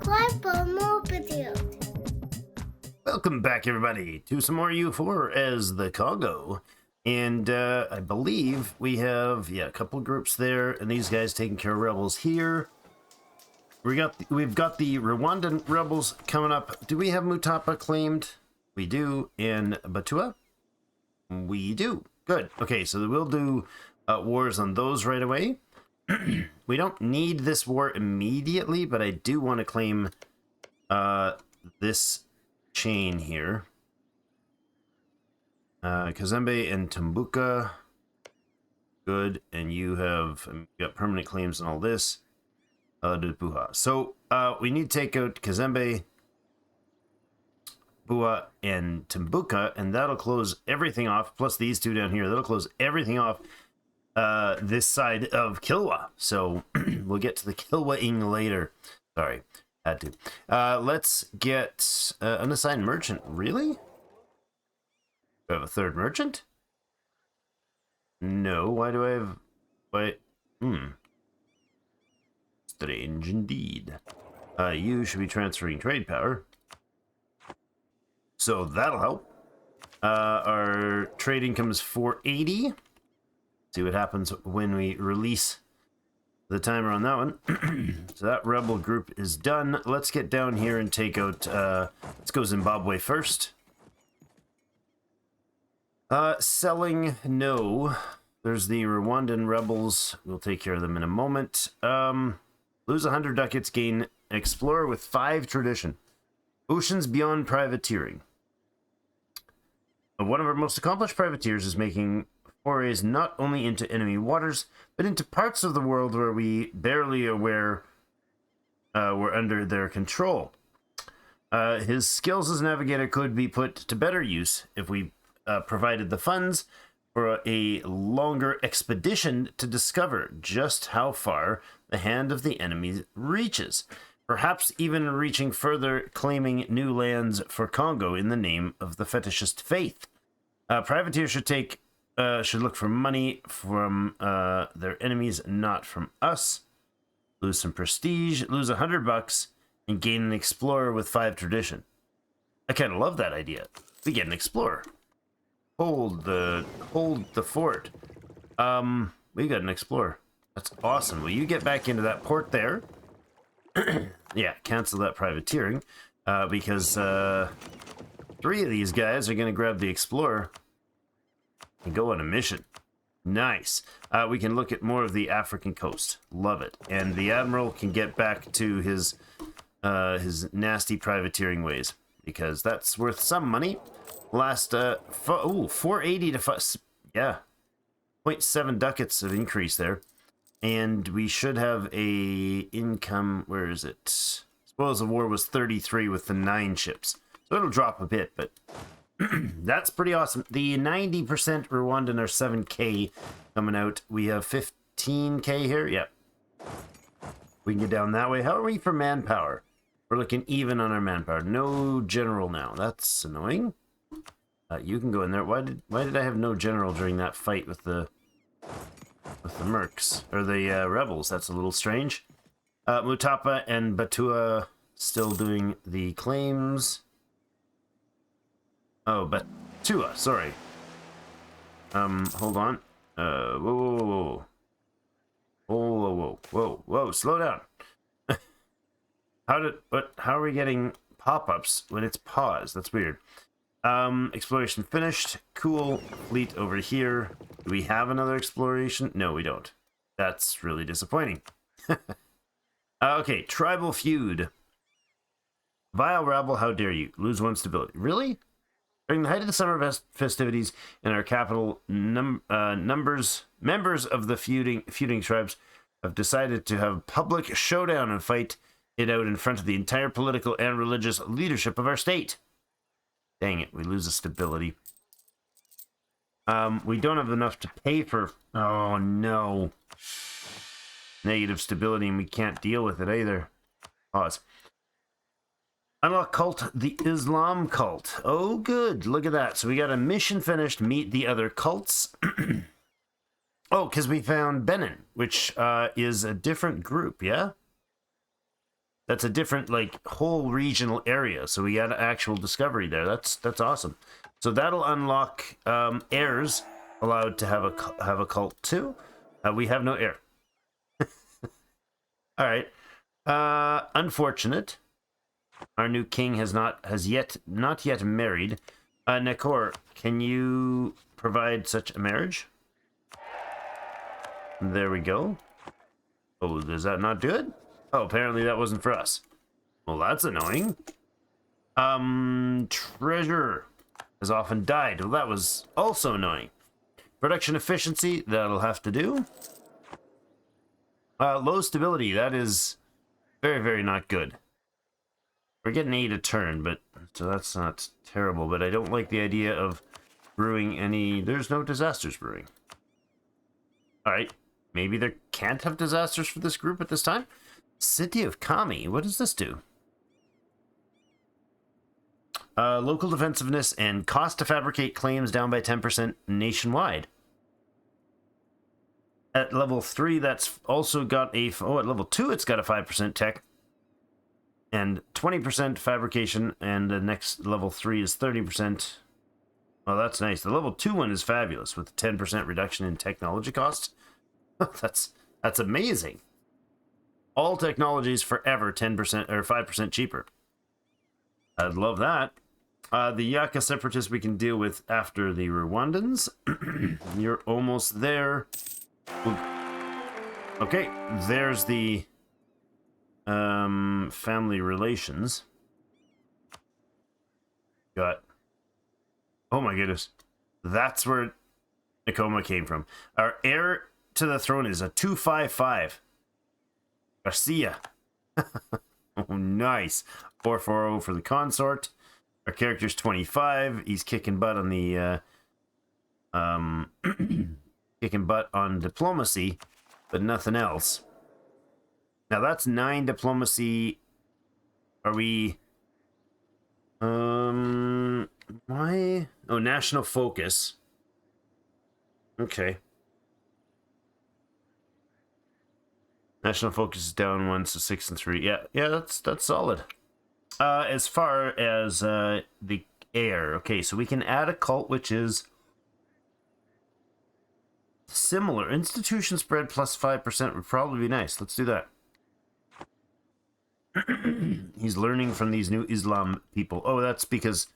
subscribe for more videos. Welcome back, everybody, to some more EU4 as the Kongo. And I believe we have, a couple groups there, and these guys taking care of rebels here. We've got the Rwandan rebels coming up. Do we have Mutapa claimed? We do. And Batua? We do. Good. Okay, so we'll do wars on those right away. We don't need this war immediately, but I do want to claim this chain here. Kazembe and Tumbuka. Good. And you have got permanent claims on all this. So we need to take out Kazembe, Bua, and Tumbuka, and that'll close everything off, plus these two down here. That'll close everything off this side of Kilwa. So we'll get to the Kilwa-ing later. Sorry, had to. Let's get unassigned merchant. Really? Do I have a third merchant? No. Why do I have... Wait. Strange indeed. You should be transferring trade power. So that'll help. Our trade income is 480. See what happens when we release the timer on that one. So that rebel group is done. Let's get down here and take out... let's go Zimbabwe first. Selling, no. There's the Rwandan rebels. We'll take care of them in a moment. Lose 100 ducats, gain explorer with 5 tradition. Oceans beyond privateering. One of our most accomplished privateers is making forays not only into enemy waters, but into parts of the world where we barely aware we're under their control. His skills as navigator could be put to better use if we provided the funds for a longer expedition to discover just how far the hand of the enemy reaches. Perhaps even reaching further, claiming new lands for Kongo in the name of the fetishist faith. Privateers should look for money from their enemies, not from us. Lose some prestige, lose 100 bucks, and gain an explorer with 5 tradition. I kind of love that idea. We get an explorer. Hold the fort. We got an explorer. That's awesome. Will you get back into that port there? Yeah, cancel that privateering. Because 3 of these guys are going to grab the explorer and go on a mission. Nice. We can look at more of the African coast. Love it. And the admiral can get back to his nasty privateering ways, because that's worth some money. Last 480 to yeah, 0.7 ducats of increase there, and we should have a income. Where is it? Spoils of war was 33 with the 9 ships, so it'll drop a bit, but that's pretty awesome. The 90% Rwandan are 7k coming out. We have 15k here. Yep, we can get down that way. How are we for manpower? We're looking even on our manpower. No general now. That's annoying. You can go in there. Why did I have no general during that fight with the mercs or the rebels? That's a little strange. Mutapa and Batua still doing the claims. Oh, Batua, sorry. Hold on. Whoa, slow down. How are we getting pop-ups when it's paused? That's weird. Exploration finished. Cool. Fleet over here. Do we have another exploration? No, we don't. That's really disappointing. Okay, tribal feud. Vile rabble, how dare you? Lose 1 stability. Really? During the height of the summer festivities in our capital, members of the feuding tribes have decided to have a public showdown and fight it out in front of the entire political and religious leadership of our state. Dang it, we lose a stability. We don't have enough to pay for... Oh, no. Negative stability, and we can't deal with it either. Pause. Unlock cult, the Islam cult. Oh, good. Look at that. So we got a mission finished. Meet the other cults. Oh, because we found Benin, which is a different group, yeah? That's a different, like, whole regional area. So we got an actual discovery there. That's awesome. So that'll unlock heirs allowed to have a cult too. We have no heir. All right. Unfortunate. Our new king has not yet married. Nekor, can you provide such a marriage? There we go. Oh, does that not do it? Oh, apparently that wasn't for us. Well, that's annoying. Treasure has often died. Well, that was also annoying. Production efficiency, that'll have to do. Low stability, that is very, very not good. We're getting 8 a turn, but so that's not terrible, but I don't like the idea of brewing any... There's no disasters brewing. Alright, maybe there can't have disasters for this group at this time? City of Kami, what does this do? Local defensiveness and cost to fabricate claims down by 10% nationwide. At level 3, that's also got a... Oh, at level 2, it's got a 5% tech. And 20% fabrication, and the next level 3 is 30%. Well, that's nice. The level 2 one is fabulous, with a 10% reduction in technology costs. that's amazing. All technologies forever 10% or 5% cheaper. I'd love that. The Yaka separatists we can deal with after the Rwandans. You're almost there. Okay, there's the family relations. Got... Oh my goodness. That's where Nakoma came from. Our heir to the throne is a 255. Garcia. Oh, nice. 440 for the consort. Our character's 25. He's kicking butt on the kicking butt on diplomacy, but nothing else. Now that's 9 diplomacy. Are we why? Oh, national focus. Okay. National focus is down 1, so 6 and 3. Yeah, that's solid. As far as the heir, okay, so we can add a cult which is similar. Institution spread plus 5% would probably be nice. Let's do that. He's learning from these new Islam people. Oh, that's because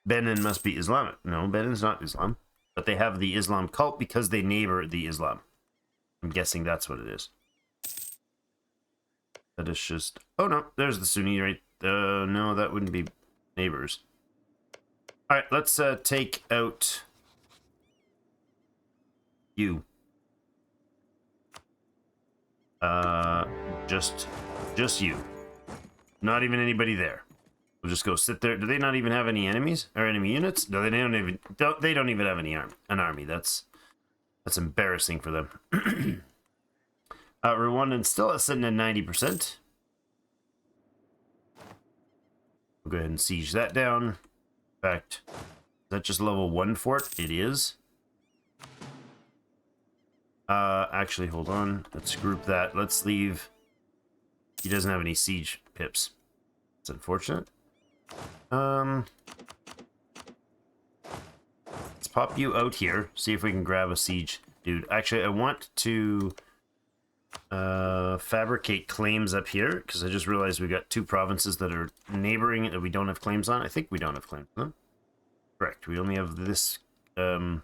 Benin must be Islamic. No, Benin's not Islam. But they have the Islam cult because they neighbor the Islam. I'm guessing that's what it is. That is just... Oh, no, there's the Sunni, right? No, that wouldn't be neighbors. Alright, let's take out you. Just you. Not even anybody there. We'll just go sit there. Do they not even have any enemies or enemy units? No, they don't even have any an army. That's embarrassing for them. Rwandan still sitting at 90%. We'll go ahead and siege that down. In fact, is that just level 1 fort? It is. Actually, hold on. Let's group that. Let's leave. He doesn't have any siege pips. It's unfortunate. Let's pop you out here. See if we can grab a siege dude. Actually, I want to fabricate claims up here because I just realized we got 2 provinces that are neighboring that we don't have claims on. I think we don't have claims on them. Correct. We only have this Bushubi.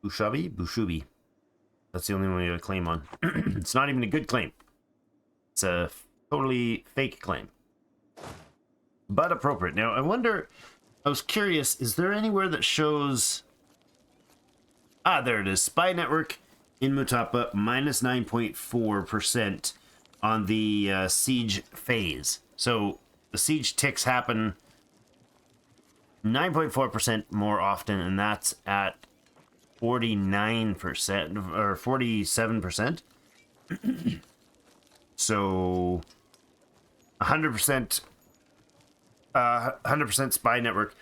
Bushubi. That's the only one we have a claim on. It's not even a good claim. It's a totally fake claim. But appropriate. Now, I wonder... I was curious, is there anywhere that shows... Ah, there it is. Spy network in Mutapa, minus 9.4% on the siege phase. So, the siege ticks happen 9.4% more often, and that's at 49% or 47%. So 100% 100% spy network.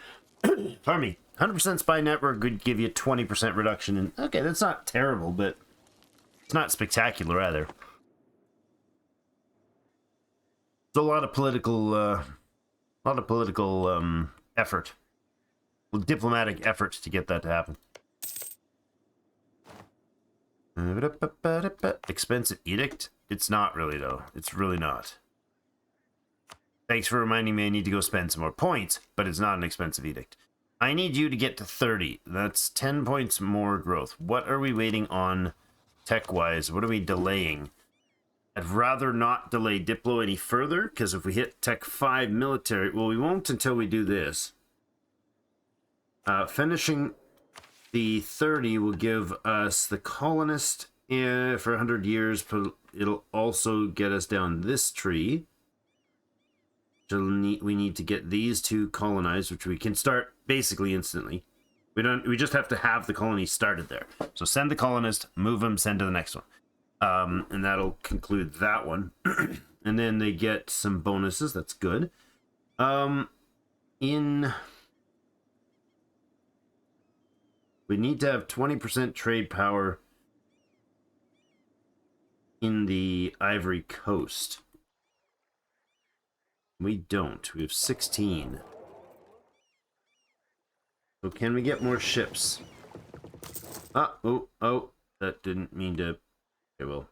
Pardon me. 100% spy network would give you 20% reduction in... Okay, that's not terrible, but It's not spectacular either. It's a lot of political effort, diplomatic efforts to get that to happen. Expensive edict? It's not really, though. It's really not. Thanks for reminding me I need to go spend some more points, but it's not an expensive edict. I need you to get to 30. That's 10 points more growth. What are we waiting on tech-wise? What are we delaying? I'd rather not delay Diplo any further, because if we hit Tech 5 military... Well, we won't until we do this. Finishing the 30 will give us the colonist for 100 years. It'll also get us down this tree. We need to get these two colonized, which we can start basically instantly. We just have to have the colony started there. So send the colonist, move them, send to the next one. And that'll conclude that one. And then they get some bonuses. That's good. We need to have 20% trade power in the Ivory Coast. We don't. We have 16. So can we get more ships? Oh, that didn't mean to... Okay, well,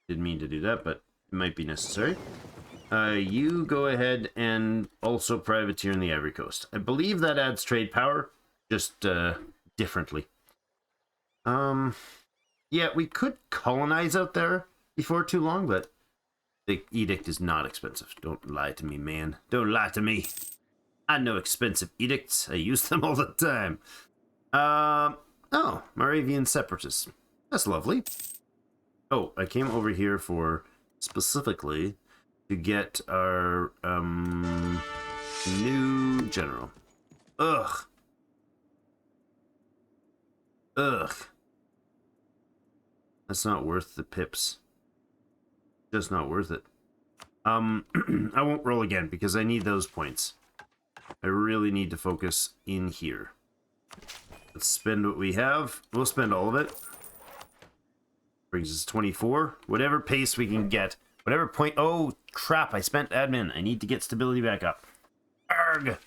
didn't mean to do that, but it might be necessary. You go ahead and also privateer in the Ivory Coast. I believe that adds trade power, just differently. Yeah, we could colonize out there before too long, but the edict is not expensive. Don't lie to me, man. Don't lie to me. I know expensive edicts. I use them all the time. Oh, Moravian separatists. That's lovely. Oh, I came over here for specifically to get our new general. Ugh. That's not worth the pips. Just not worth it. I won't roll again because I need those points. I really need to focus in here. Let's spend what we have. We'll spend all of it. Brings us 24. Whatever pace we can get. Whatever point... Oh, crap. I spent admin. I need to get stability back up. Arg!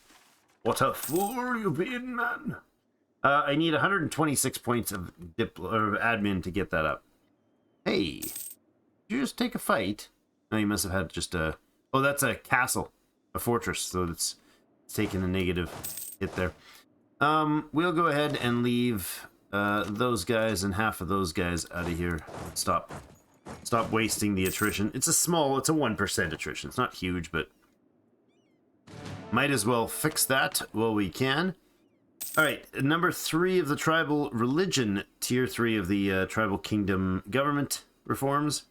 What a fool you've been, man. I need 126 points of admin to get that up. Hey. Did you just take a fight? No, you must have had just a... Oh, that's a castle. A fortress. So it's taking a negative hit there. We'll go ahead and leave those guys and half of those guys out of here. Stop wasting the attrition. It's a 1% attrition. It's not huge, but might as well fix that while we can. All right, number 3 of the tribal religion, tier 3 of the tribal kingdom government reforms.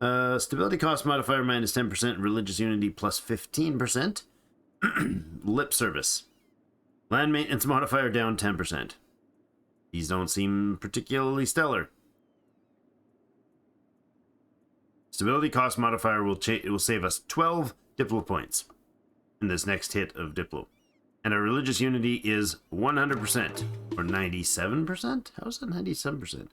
Stability cost modifier minus 10%, religious unity plus 15%. Lip service. Land maintenance modifier down 10%. These don't seem particularly stellar. Stability cost modifier will save us 12 Diplo points in this next hit of Diplo. And our religious unity is 100%. Or 97%? How is that 97%?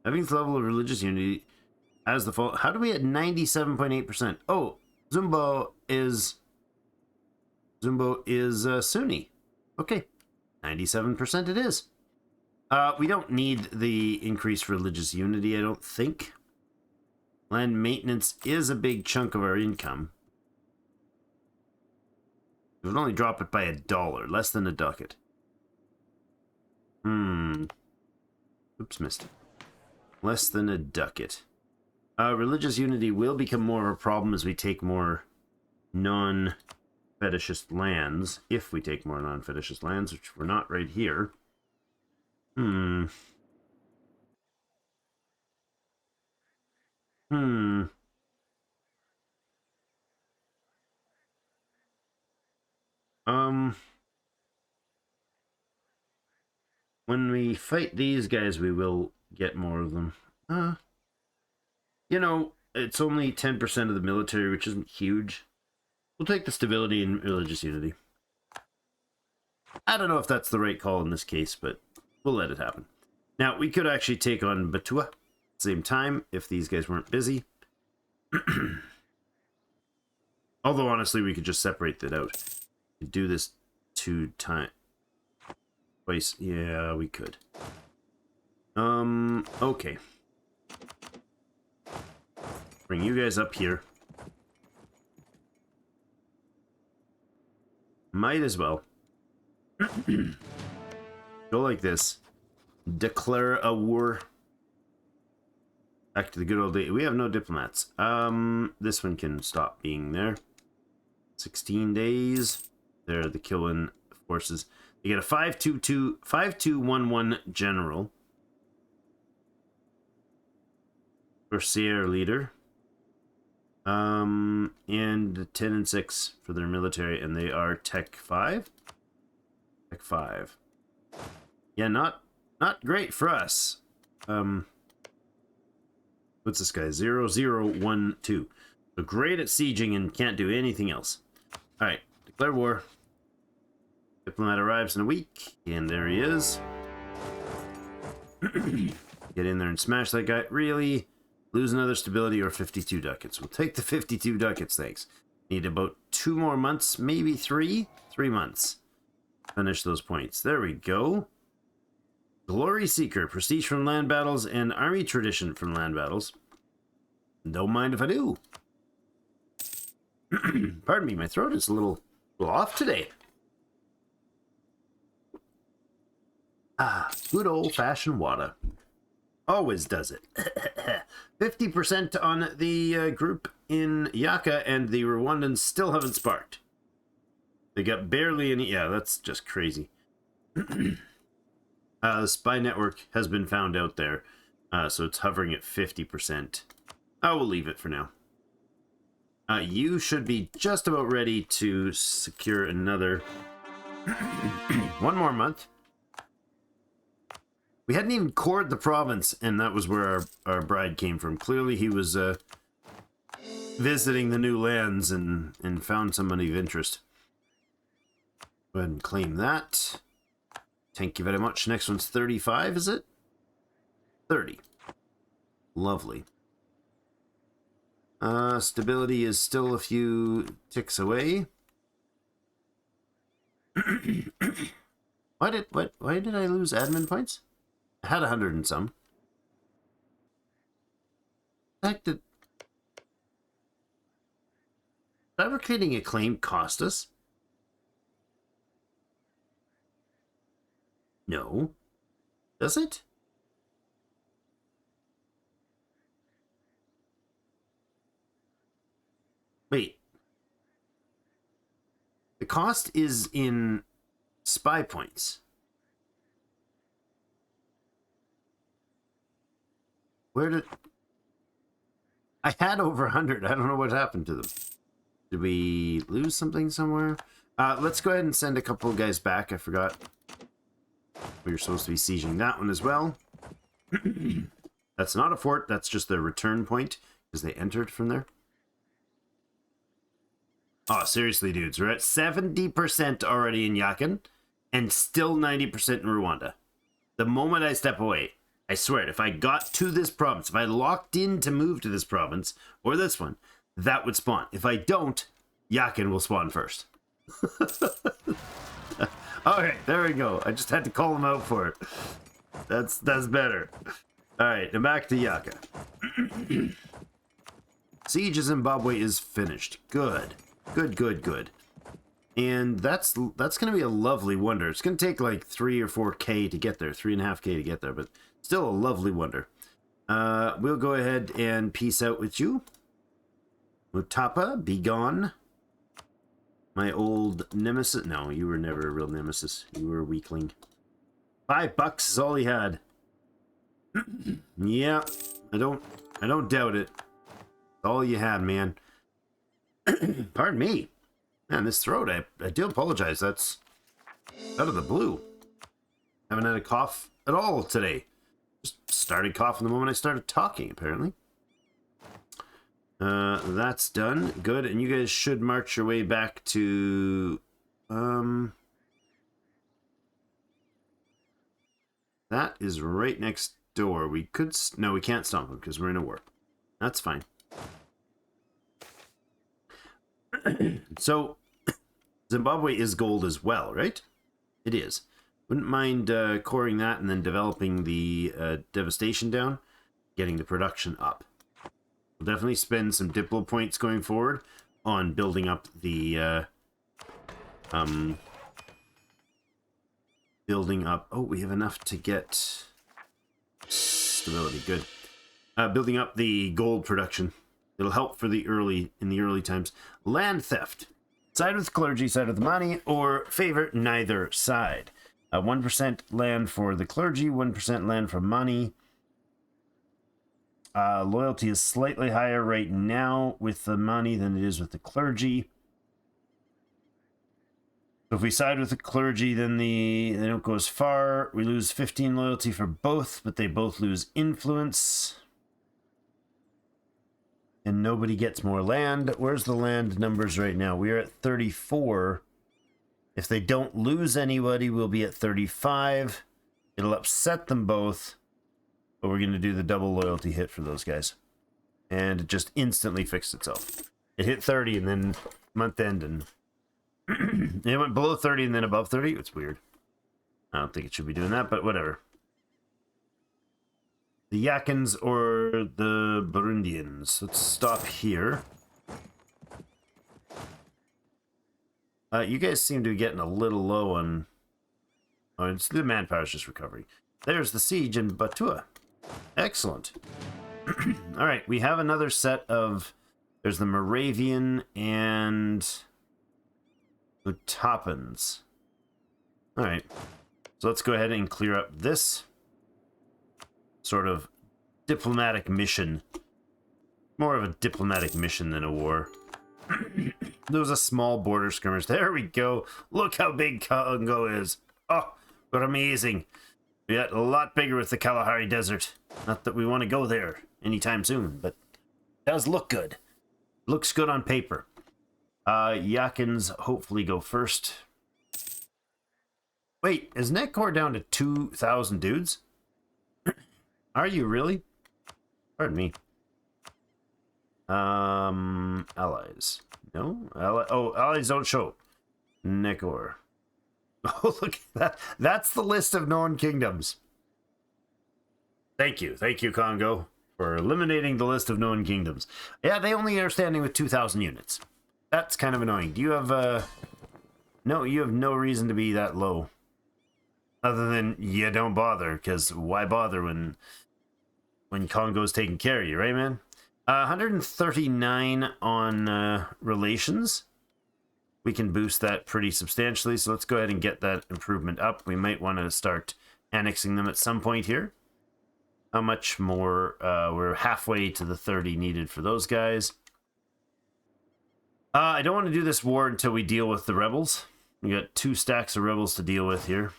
Having the level of religious unity as the fall. How do we at 97.8%? Oh, Zumbo is Sunni. Okay. 97% it is. We don't need the increased religious unity, I don't think. Land maintenance is a big chunk of our income. It would only drop it by $1, less than a ducat. Oops, missed it. Less than a ducat. Religious unity will become more of a problem as we take more non-fetishist lands. If we take more non-fetishist lands, which we're not right here. When we fight these guys, we will get more of them. You know, it's only 10% of the military, which isn't huge. We'll take the stability and religious unity. I don't know if that's the right call in this case, but we'll let it happen. Now, we could actually take on Batua at the same time if these guys weren't busy. Although, honestly, we could just separate that out. We could do this twice. Yeah, we could. Okay. Bring you guys up here. Might as well. Go like this. Declare a war. Back to the good old days. We have no diplomats. This one can stop being there. 16 days. They're the killing forces. You get a 5211 general. Corsair leader. And 10 and 6 for their military, and they are Tech 5. Tech 5. Yeah, not great for us. What's this guy? 0012. So great at sieging and can't do anything else. Alright, declare war. Diplomat arrives in a week, and there he is. Get in there and smash that guy. Really? Lose another stability or 52 ducats. We'll take the 52 ducats, thanks. Need about 2 more months, maybe 3? 3 months. Finish those points. There we go. Glory Seeker, prestige from land battles, and army tradition from land battles. Don't mind if I do. Pardon me, my throat is a little off today. Ah, good old-fashioned water. Always does it. 50% on the group in Yaka, and the Rwandans still haven't sparked. They got barely any... Yeah, that's just crazy. The spy network has been found out there, so it's hovering at 50%. I will leave it for now. You should be just about ready to secure another 1 more month. We hadn't even cored the province, and that was where our bride came from. Clearly he was visiting the new lands and found somebody of interest. Go ahead and claim that. Thank you very much. Next one's 35, is it? 30. Lovely. Stability is still a few ticks away. Why did I lose admin points? I had 100 and some. The heck did fabricating a claim cost us? No. Does it? Wait. The cost is in spy points. Where did... I had over 100. I don't know what happened to them. Did we lose something somewhere? Let's go ahead and send a couple of guys back. I forgot. We were supposed to be sieging that one as well. That's not a fort. That's just their return point, because they entered from there. Oh, seriously, dudes. We're at 70% already in Yakin, and still 90% in Rwanda. The moment I step away, I swear it, if I got to this province, if I locked in to move to this province, or this one, that would spawn. If I don't, Yakin will spawn first. Okay, there we go. I just had to call him out for it. That's better. Alright, now back to Yaka. Siege of Zimbabwe is finished. Good. Good. And that's going to be a lovely wonder. It's going to take like 3 or 4K to get there. 3.5K to get there, but still a lovely wonder. We'll go ahead and peace out with you. Mutapa, be gone. My old nemesis. No, you were never a real nemesis. You were a weakling. $5 is all he had. Yeah, I don't doubt it. All you had, man. Pardon me. Man, this throat, I do apologize. That's out of the blue. Haven't had a cough at all today. Just started coughing the moment I started talking, apparently. That's done. Good. And you guys should march your way back to... That is right next door. We could... No, we can't stomp them because we're in a war. That's fine. So, Zimbabwe is gold as well, right? It is. Wouldn't mind coring that and then developing the devastation down, getting the production up. We'll definitely spend some diplo points going forward on building up the building up. Oh, we have enough to get stability. Good. Building up the gold production. It'll help for the early times. Land theft. Side with clergy, side with the money, or favor neither side. 1% land for the clergy, 1% land for money. Loyalty is slightly higher right now with the money than it is with the clergy. So if we side with the clergy, then they don't go as far. We lose 15 loyalty for both, but they both lose influence. And nobody gets more land. Where's the land numbers right now? We are at 34. If they don't lose anybody, we'll be at 35. It'll upset them both. But we're going to do the double loyalty hit for those guys. And it just instantly fixed itself. It hit 30 and then month end and... it went below 30 and then above 30. It's weird. I don't think it should be doing that, but whatever. The Hawkins or the Burundians. Let's stop here. You guys seem to be getting a little low on... Oh, it's the manpower's just recovering. There's the siege in Batua. Excellent. All right, we have another set of... There's the Moravian and... Utapans. All right. So let's go ahead and clear up this sort of diplomatic mission. More of a diplomatic mission than a war. There was a small border skirmish. There we go. Look how big Kongo is. Oh, what amazing. We got a lot bigger with the Kalahari Desert. Not that we want to go there anytime soon, but it does look good. Looks good on paper. Hawkins hopefully go first. Wait, is Netcore down to 2,000 dudes? Are you really? Pardon me. Allies. No? Allies don't show. Netcore. Oh, look at that. That's the list of known kingdoms. Thank you. Thank you, Kongo, for eliminating the list of known kingdoms. Yeah, they only are standing with 2,000 units. That's kind of annoying. Do you have, No, you have no reason to be that low. Other than you don't bother, because why bother when Congo's taking care of you, right, man? 139 on relations. We can boost that pretty substantially, so let's go ahead and get that improvement up. We might want to start annexing them at some point here. How much more? We're halfway to the 30 needed for those guys. I don't want to do this war until we deal with the rebels. We got 2 stacks of rebels to deal with here.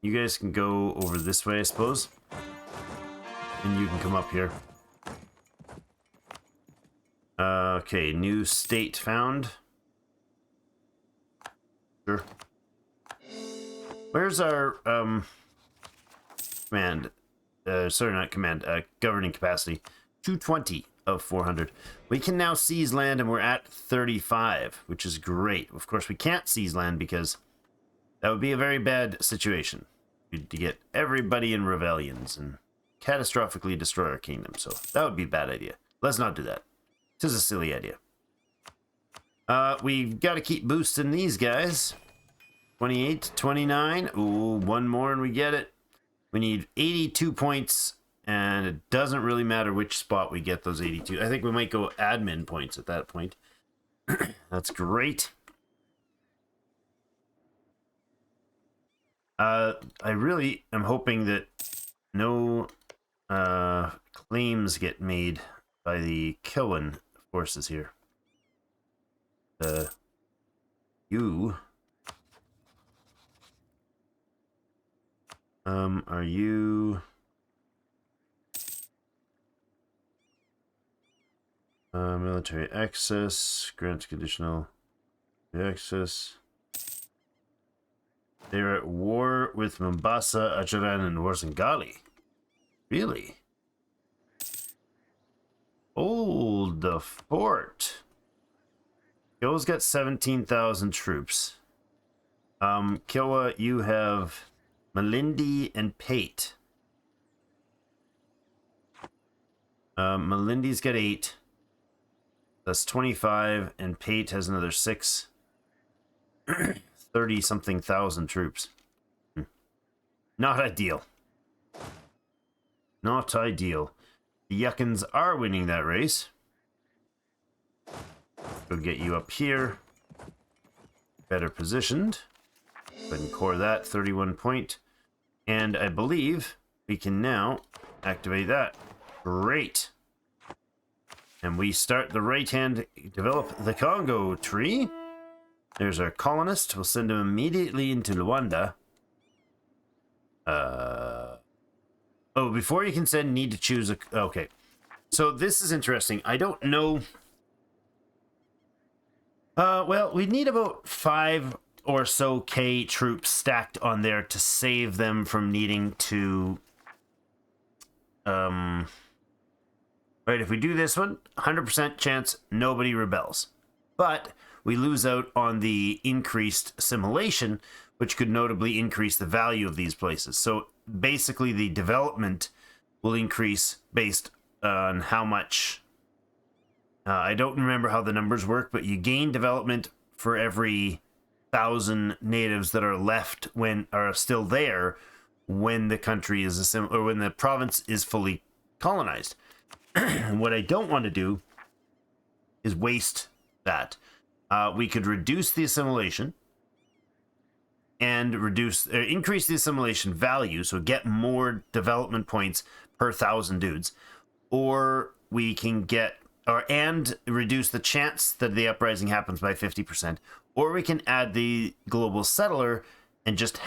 You guys can go over this way, I suppose. And you can come up here. Okay, new state found. Sure. Where's our command? Sorry, not command. Governing capacity. 220 of 400. We can now seize land, and we're at 35, which is great. Of course, we can't seize land because that would be a very bad situation. We'd get everybody in rebellions and catastrophically destroy our kingdom. So that would be a bad idea. Let's not do that. This is a silly idea. We've got to keep boosting these guys. 28, 29. Ooh, one more and we get it. We need 82 points, and it doesn't really matter which spot we get those 82. I think we might go admin points at that point. That's great. I really am hoping that no claims get made by the Killen forces here. You are you military access, grant conditional access. They're at war with Mombasa, Ajaran, and Warzangali. Really? Hold the fort. Kilwa's got 17,000 troops. Kilwa, you have Malindi and Pate. Malindi's got 8. That's 25, and Pate has another 6. 30-something thousand troops. Not ideal. Not ideal. The Yuckins are winning that race. Go get you up here. Better positioned. Go ahead and core that. 31 point. And I believe we can now activate that. Great. And we start the right-hand, develop the Kongo tree. There's our colonist. We'll send him immediately into Luanda. Oh, before you can send, need to choose a... Okay. So this is interesting. I don't know... well, we need about 5 or so K troops stacked on there to save them from needing to... Right, if we do this one, 100% chance nobody rebels. But we lose out on the increased assimilation, which could notably increase the value of these places. So basically the development will increase based on how much... I don't remember how the numbers work, but you gain development for every 1,000 natives that are left when are still there when the country is or when the province is fully colonized. What I don't want to do is waste that. We could reduce the assimilation and increase the assimilation value, so get more development points per 1,000 dudes, or we can get and reduce the chance that the uprising happens by 50%, or we can add the global settler and just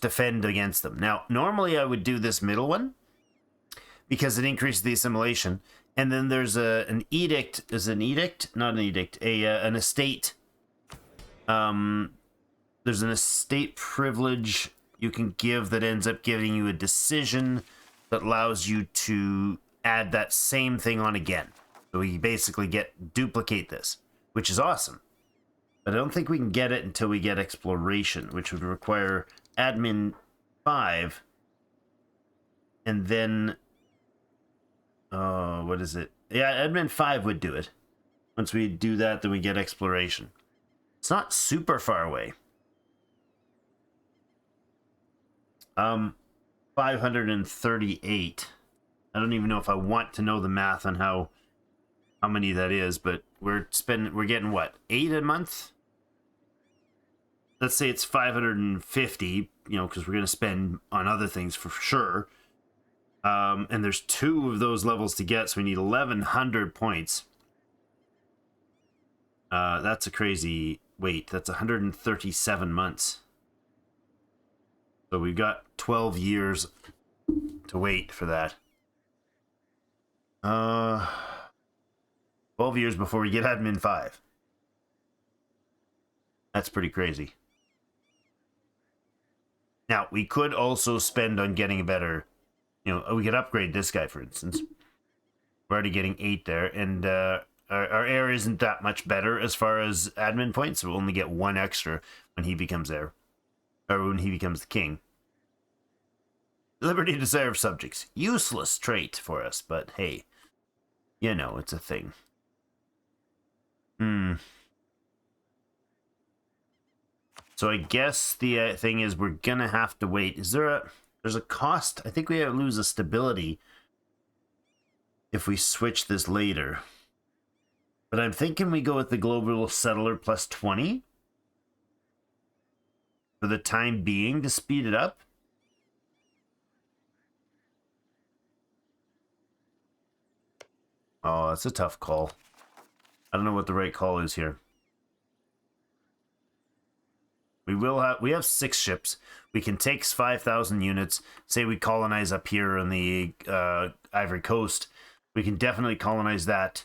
defend against them. Now, normally I would do this middle one because it increases the assimilation, and then there's an edict. Is an edict? Not an edict. An estate. There's an estate privilege you can give that ends up giving you a decision that allows you to add that same thing on again. So we basically duplicate this, which is awesome. But I don't think we can get it until we get exploration, which would require admin 5. And then, what is it? Yeah, admin 5 would do it. Once we do that, then we get exploration. It's not super far away. 538. I don't even know if I want to know the math on how many that is, but we're getting what, 8 a month? Let's say it's 550, because we're going to spend on other things for sure. And there's 2 of those levels to get, so we need 1,100 points. That's a crazy wait. That's 137 months. So we've got 12 years to wait for that. 12 years before we get admin 5. That's pretty crazy. Now, we could also spend on getting a better... we could upgrade this guy, for instance. We're already getting 8 there, and our heir isn't that much better as far as admin points, so we'll only get 1 extra when he becomes heir. Or when he becomes the king. Liberty to serve subjects. Useless trait for us, but hey, it's a thing. So I guess the thing is we're gonna have to wait. There's a cost? I think we lose a stability if we switch this later. But I'm thinking we go with the global settler plus 20 for the time being to speed it up. Oh, that's a tough call. I don't know what the right call is here. We have 6 ships. We can take 5,000 units. Say we colonize up here on the Ivory Coast. We can definitely colonize that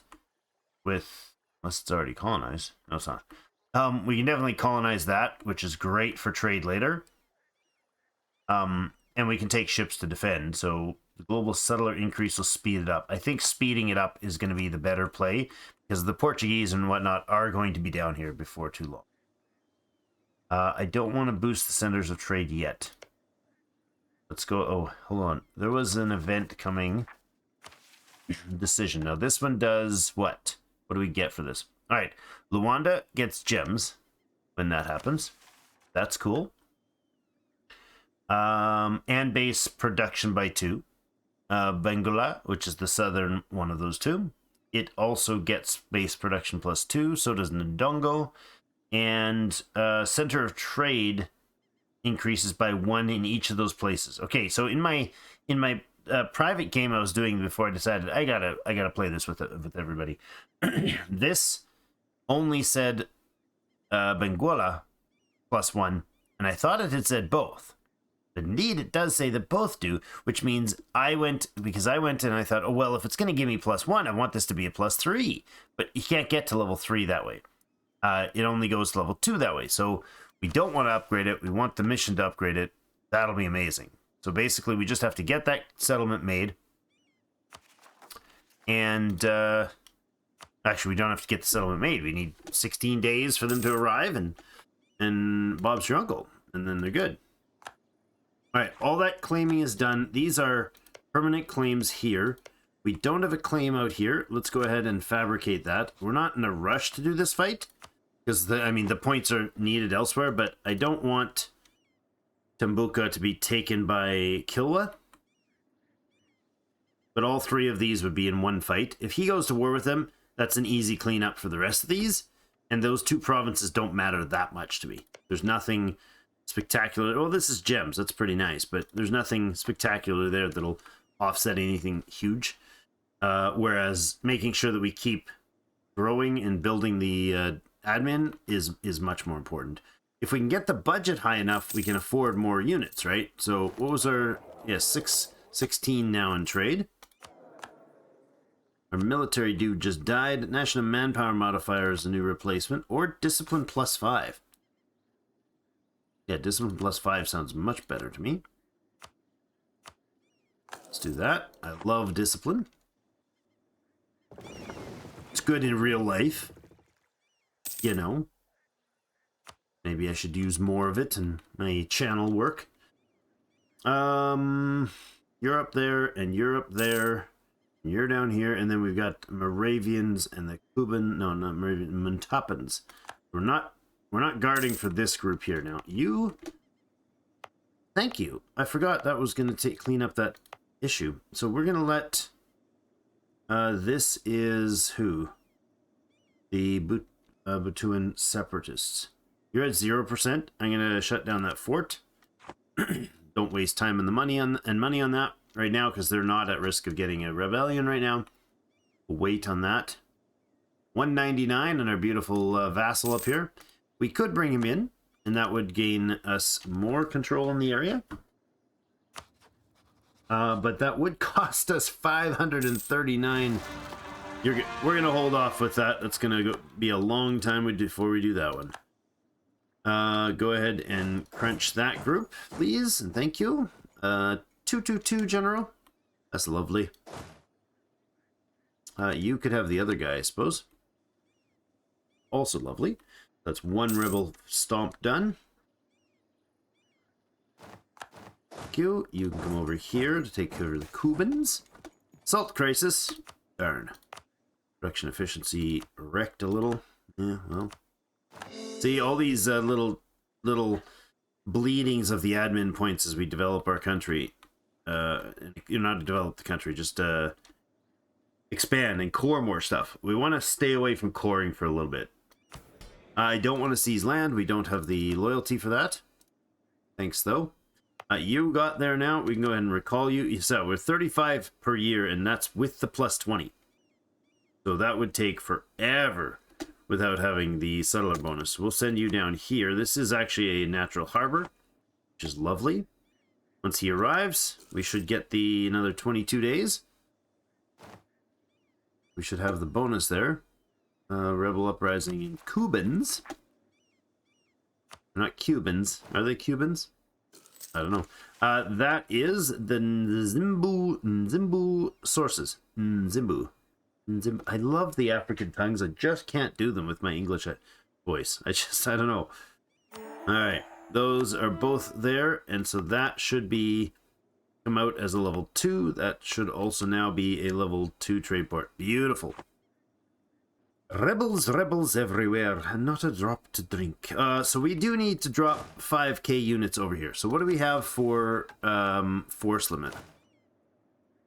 with... Unless it's already colonized. No, it's not. We can definitely colonize that, which is great for trade later. And we can take ships to defend. So the global settler increase will speed it up. I think speeding it up is going to be the better play because the Portuguese and whatnot are going to be down here before too long. I don't want to boost the centers of trade yet. Let's go. Oh, hold on. There was an event coming. Decision. Now this one does what? What do we get for this? All right. Luanda gets gems when that happens. That's cool. And base production by 2. Benguela, which is the southern one of those two. It also gets base production plus 2. So does Ndongo. And center of trade increases by 1 in each of those places. Okay, so in my private game I was doing before I decided I gotta play this with everybody. This only said Benguela plus 1, and I thought it had said both. But indeed, it does say that both do, which means I went and I thought, oh well, if it's going to give me plus 1, I want this to be a plus 3. But you can't get to level 3 that way. It only goes to level 2 that way. So we don't want to upgrade it. We want the mission to upgrade it. That'll be amazing. So basically, we just have to get that settlement made. And actually, we don't have to get the settlement made. We need 16 days for them to arrive, and Bob's your uncle. And then they're good. All right, all that claiming is done. These are permanent claims here. We don't have a claim out here. Let's go ahead and fabricate that. We're not in a rush to do this fight because the points are needed elsewhere, but I don't want Tambuka to be taken by Kilwa. But all 3 of these would be in one fight. If he goes to war with them, that's an easy cleanup for the rest of these. And those 2 provinces don't matter that much to me. There's nothing spectacular. Well, this is gems. That's pretty nice, but there's nothing spectacular there that'll offset anything huge. Whereas making sure that we keep growing and building the admin is much more important. If we can get the budget high enough, we can afford more units, right? So what was our 16 now in trade. Our military dude just died. National manpower modifier is a new replacement, or discipline plus 5. Yeah, discipline plus 5 sounds much better to me. Let's do that. I love discipline. It's good in real life. You know. Maybe I should use more of it in my channel work. You're up there, and you're up there. And you're down here, and then we've got Moravians and the Kuban. No, not Moravian. Montapans. We're not guarding for this group here now. You. Thank you. I forgot that was going to clean up that issue. So we're going to let. This is who? The Butuan separatists. You're at 0%. I'm going to shut down that fort. Don't waste time and money on that right now because they're not at risk of getting a rebellion right now. We'll wait on that. 199 and our beautiful vassal up here. We could bring him in, and that would gain us more control in the area. But that would cost us 539. We're going to hold off with that. That's going to be a long time before we do that one. Go ahead and crunch that group, please, and thank you. 222 General. That's lovely. You could have the other guy, I suppose. Also lovely. That's one rebel stomp done. Thank you. You can come over here to take care of the Cubans. Salt crisis. Darn. Production efficiency wrecked a little. Yeah, well. See, all these little bleedings of the admin points as we develop our country. Not develop the country, just expand and core more stuff. We want to stay away from coring for a little bit. I don't want to seize land. We don't have the loyalty for that. Thanks, though. You got there now. We can go ahead and recall you. So we're 35 per year, and that's with the plus 20. So that would take forever without having the settler bonus. We'll send you down here. This is actually a natural harbor, which is lovely. Once he arrives, we should get another 22 days. We should have the bonus there. Rebel uprising in Cubans. They're not Cubans. Are they Cubans? I don't know. That is the Nzimbu sources. Nzimbu. I love the African tongues. I just can't do them with my English voice. I don't know. All right. Those are both there. And so that should come out as a level 2. That should also now be a level 2 trade port. Beautiful. Rebels, rebels everywhere, and not a drop to drink. So we do need to drop 5k units over here. So what do we have for force limit?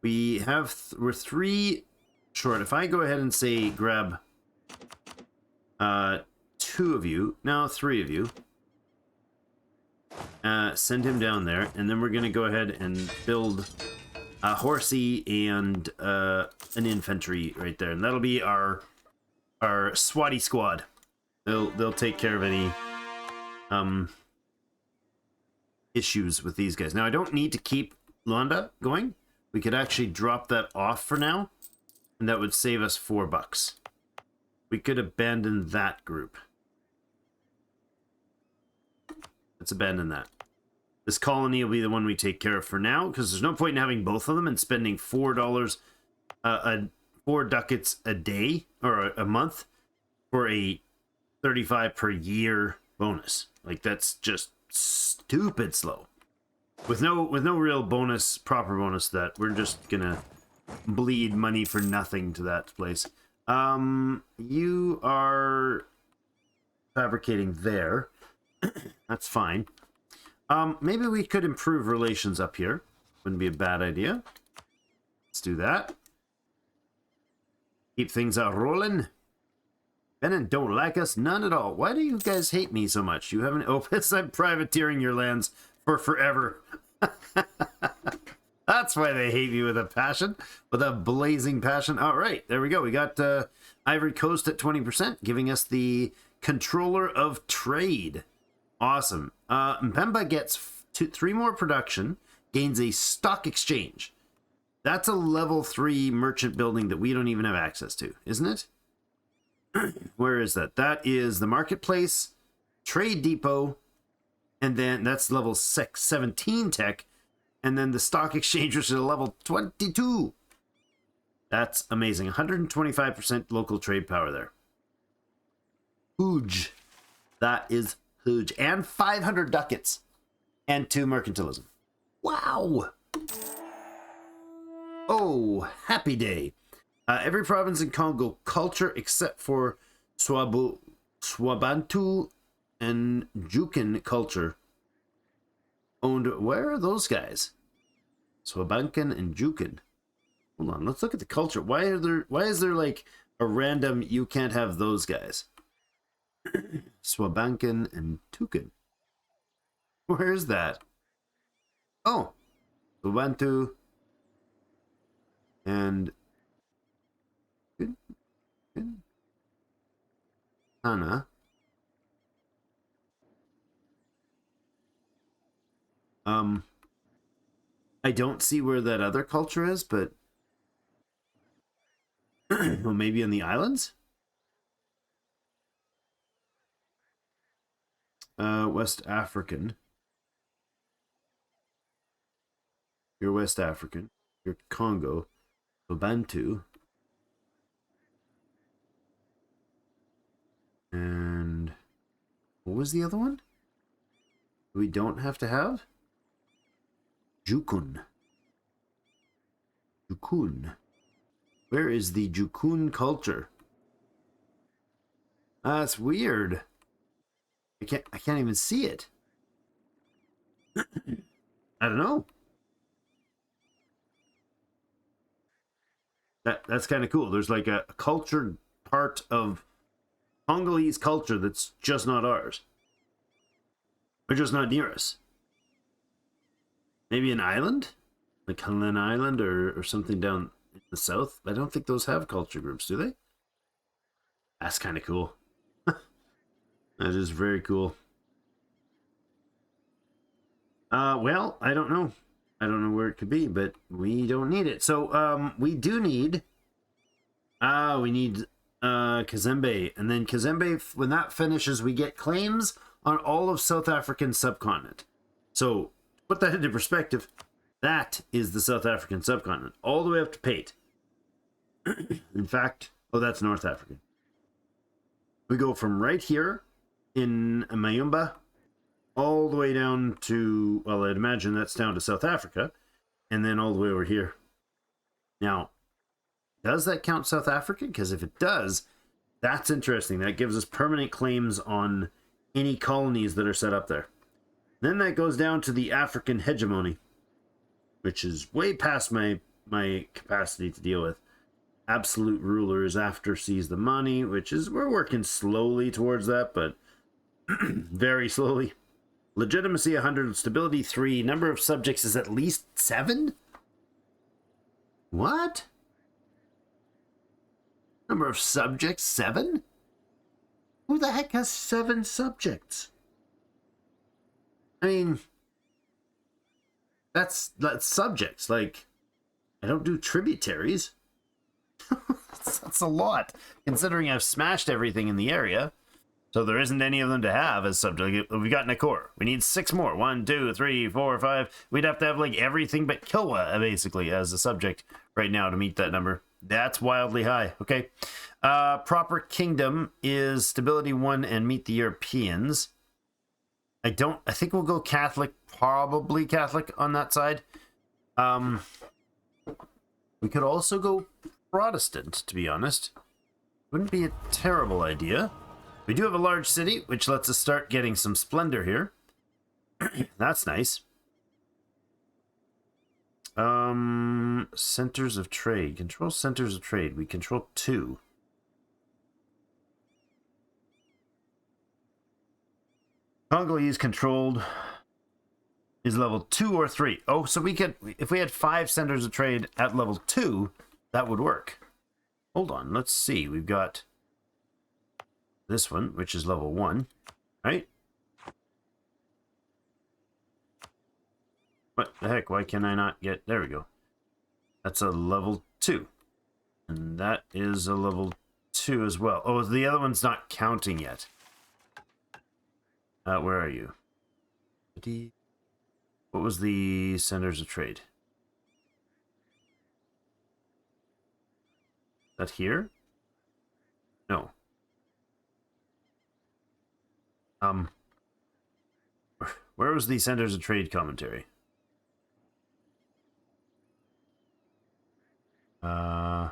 We're 3 short. If I go ahead and say grab 2 of you, now 3 of you, send him down there, and then we're going to go ahead and build a horsey and an infantry right there, and that'll be our swatty squad. They'll take care of any issues with these guys. Now I don't need to keep Luanda going. We could actually drop that off for now, and that would save us $4. We could abandon that group. Let's abandon that. This colony will be the one we take care of for now, because there's no point in having both of them and spending $4 4 ducats a day or a month for a 35 per year bonus. Like, that's just stupid slow. With no real bonus, proper bonus, that we're just gonna bleed money for nothing to that place. You are fabricating there. That's fine. Maybe we could improve relations up here. Wouldn't be a bad idea. Let's do that. Keep things rolling. Benin don't like us none at all. Why do you guys hate me so much? You haven't... Oh, it's like privateering your lands for forever. That's why they hate me with a passion. With a blazing passion. All right, there we go. We got Ivory Coast at 20%, giving us the controller of trade. Awesome. Mpemba gets 3 more production, gains a stock exchange. That's a level 3 merchant building that we don't even have access to, isn't it? Where is that? That is the marketplace, trade depot, and then that's level 17 tech, and then the stock exchange is at level 22. That's amazing. 125% local trade power there. Huge. That is huge. And 500 ducats. And 2 mercantilism. Wow. Oh, happy day. Every province in Congo culture except for Swabantu and Jukan culture owned. Where are those guys? Swabankan and Jukan. Hold on, let's look at the culture. Why is there like a random you can't have those guys? Swabankan and Tukan. Where is that? Oh, Swabantu and Hana. I don't see where that other culture is, but well, maybe on the islands. West African. You're West African. You're Congo. Bantu. And what was the other one we don't have to have? Jukun. Jukun. Where is the Jukun culture? That's weird. I can't even see it. I don't know. That's kind of cool. There's like a cultured part of Congolese culture that's just not ours. Or just not near us. Maybe an island? Like Helen Island or something down in the south? I don't think those have culture groups, do they? That's kind of cool. That is very cool. Well, I don't know. I don't know where it could be, but we don't need it. So, we do need... we need Kazembe. And then Kazembe, when that finishes, we get claims on all of South African subcontinent. So, to put that into perspective, that is the South African subcontinent, all the way up to Pate. In fact, oh, that's North African. We go from right here in Mayumba all the way down to, well, I'd imagine that's down to South Africa, and then all the way over here. Now, does that count South Africa? Because if it does, that's interesting. That gives us permanent claims on any colonies that are set up there. Then that goes down to the African hegemony, which is way past my capacity to deal with. Absolute rulers after seize the money, which is, we're working slowly towards that, but very slowly. Legitimacy 100, stability 3, number of subjects is at least 7? What? Number of subjects 7? Who the heck has 7 subjects? I mean, that's subjects. Like, I don't do tributaries. That's a lot, considering I've smashed everything in the area. So there isn't any of them to have as subject. We've got Nakor. We need 6 more. 1, 2, 3, 4, 5. We'd have to have like everything but Kilwa basically as a subject right now to meet that number. That's wildly high. Okay. Proper kingdom is stability 1 and meet the Europeans. I think we'll go Catholic, probably Catholic on that side. We could also go Protestant, to be honest. Wouldn't be a terrible idea. We do have a large city, which lets us start getting some splendor here. That's nice. Centers of trade. Control centers of trade. We control 2. Congolese controlled is level 2 or 3. Oh, so we could, if we had 5 centers of trade at level 2, that would work. Hold on, let's see. We've got this one, which is level 1, right? What the heck? Why can I not get... There we go. That's a level 2. And that is a level 2 as well. Oh, the other one's not counting yet. Where are you? What was the centers of trade? That here? No. Where was the centers of trade commentary? Wow,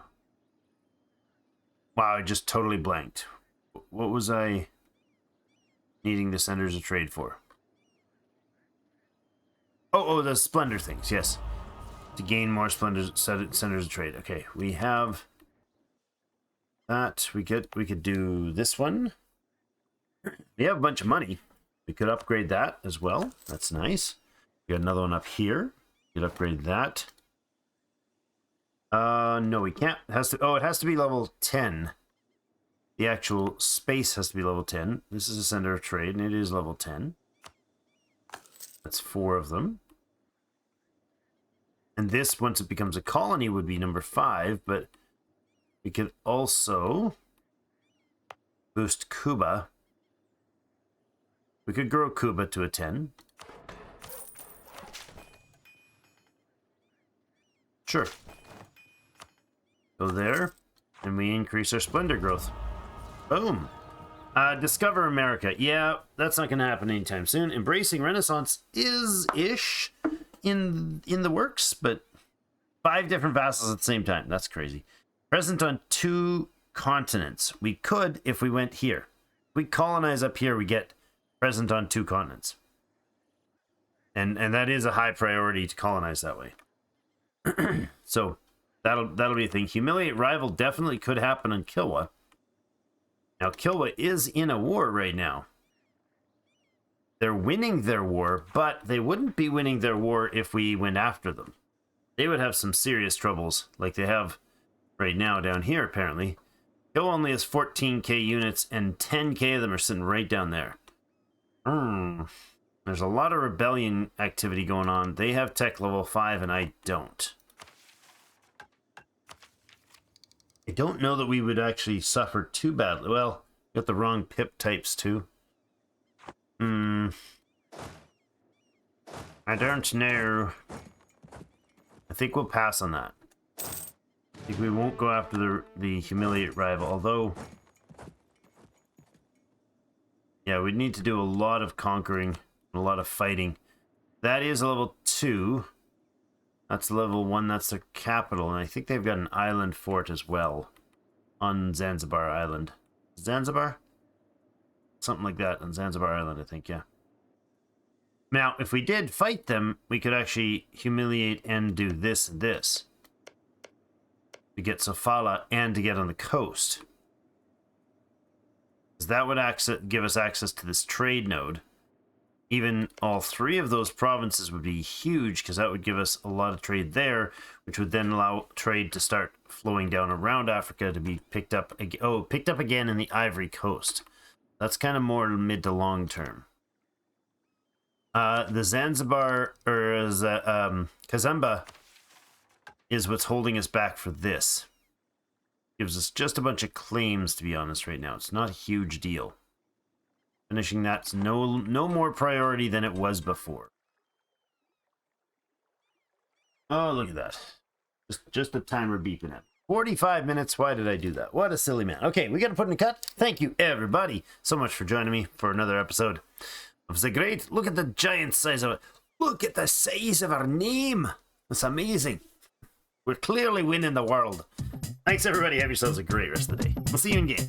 I just totally blanked. What was I needing the centers of trade for? Oh, the splendor things, yes. To gain more splendor centers of trade. Okay, we have that. We could do this one. We have a bunch of money. We could upgrade that as well. That's nice. We got another one up here. We could upgrade that. No, we can't. It has to be level 10. The actual space has to be level 10. This is a center of trade, and it is level 10. That's 4 of them. And this, once it becomes a colony, would be number 5, but we could also boost Cuba. We could grow Cuba to a 10. Sure. Go there, and we increase our splendor growth. Boom. Discover America. Yeah, that's not going to happen anytime soon. Embracing Renaissance is-ish in the works, but 5 different vassals at the same time. That's crazy. Present on 2 continents. We could if we went here. If we colonize up here, we get present on 2 continents. And that is a high priority to colonize that way. So that'll be a thing. Humiliate rival definitely could happen on Kilwa. Now, Kilwa is in a war right now. They're winning their war, but they wouldn't be winning their war if we went after them. They would have some serious troubles, like they have right now down here, apparently. Kilwa only has 14k units, and 10k of them are sitting right down there. There's a lot of rebellion activity going on. They have tech level 5, and I don't. I don't know that we would actually suffer too badly. Well, got the wrong pip types too. We I don't know. I think we'll pass on that. I think we won't go after the humiliate rival, although... Yeah, we'd need to do a lot of conquering, a lot of fighting. That is a level 2. That's level 1, that's their capital, and I think they've got an island fort as well. On Zanzibar Island. Zanzibar? Something like that on Zanzibar Island, I think, yeah. Now, if we did fight them, we could actually humiliate and do this and this. To get Sofala and to get on the coast. Because that would give us access to this trade node. Even all 3 of those provinces would be huge, because that would give us a lot of trade there, which would then allow trade to start flowing down around Africa to be picked up again in the Ivory Coast. That's kind of more mid to long term. The Zanzibar, or Kazamba, is what's holding us back for this. Gives us just a bunch of claims, to be honest, right now. It's not a huge deal. Finishing that's no more priority than it was before. Oh, look at that. Just the timer beeping at 45 minutes. Why did I do that? What a silly man. Okay, we got to put in a cut. Thank you, everybody, so much for joining me for another episode of The Great. Look at the giant size of it. Look at the size of our name. It's amazing. We're clearly winning the world. Thanks, everybody. Have yourselves a great rest of the day. We'll see you in game.